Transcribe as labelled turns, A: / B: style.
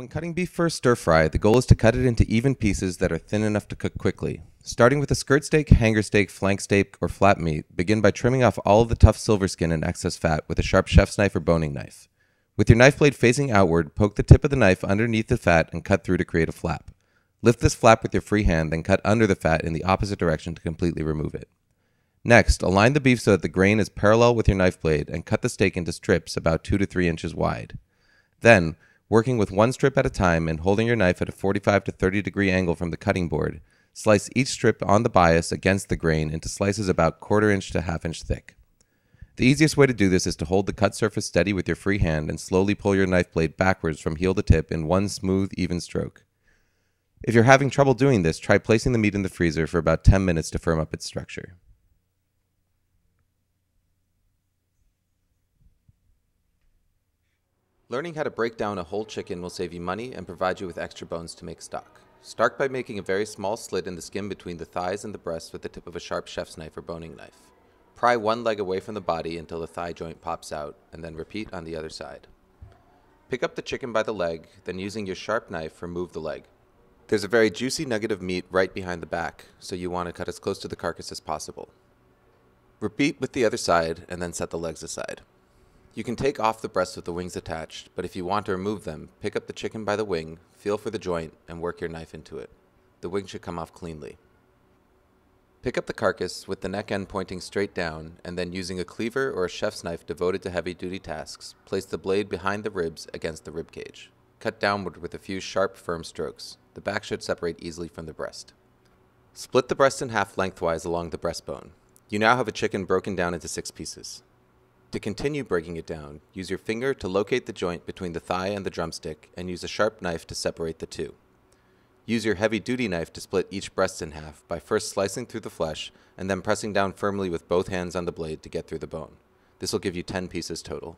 A: When cutting beef for a stir fry, the goal is to cut it into even pieces that are thin enough to cook quickly. Starting with a skirt steak, hanger steak, flank steak, or flat meat, begin by trimming off all of the tough silver skin and excess fat with a sharp chef's knife or boning knife. With your knife blade facing outward, poke the tip of the knife underneath the fat and cut through to create a flap. Lift this flap with your free hand, then cut under the fat in the opposite direction to completely remove it. Next, align the beef so that the grain is parallel with your knife blade and cut the steak into strips about 2 to 3 inches wide. Then, working with one strip at a time and holding your knife at a 45 to 30 degree angle from the cutting board, slice each strip on the bias against the grain into slices about 1/4 inch to 1/2 inch thick. The easiest way to do this is to hold the cut surface steady with your free hand and slowly pull your knife blade backwards from heel to tip in one smooth, even stroke. If you're having trouble doing this, try placing the meat in the freezer for about 10 minutes to firm up its structure. Learning how to break down a whole chicken will save you money and provide you with extra bones to make stock. Start by making a very small slit in the skin between the thighs and the breast with the tip of a sharp chef's knife or boning knife. Pry one leg away from the body until the thigh joint pops out, and then repeat on the other side. Pick up the chicken by the leg, then using your sharp knife, remove the leg. There's a very juicy nugget of meat right behind the back, so you want to cut as close to the carcass as possible. Repeat with the other side, and then set the legs aside. You can take off the breast with the wings attached, but if you want to remove them, pick up the chicken by the wing, feel for the joint, and work your knife into it. The wing should come off cleanly. Pick up the carcass with the neck end pointing straight down, and then using a cleaver or a chef's knife devoted to heavy-duty tasks, place the blade behind the ribs against the rib cage. Cut downward with a few sharp, firm strokes. The back should separate easily from the breast. Split the breast in half lengthwise along the breastbone. You now have a chicken broken down into 6 pieces. To continue breaking it down, use your finger to locate the joint between the thigh and the drumstick and use a sharp knife to separate the two. Use your heavy-duty knife to split each breast in half by first slicing through the flesh and then pressing down firmly with both hands on the blade to get through the bone. This will give you 10 pieces total.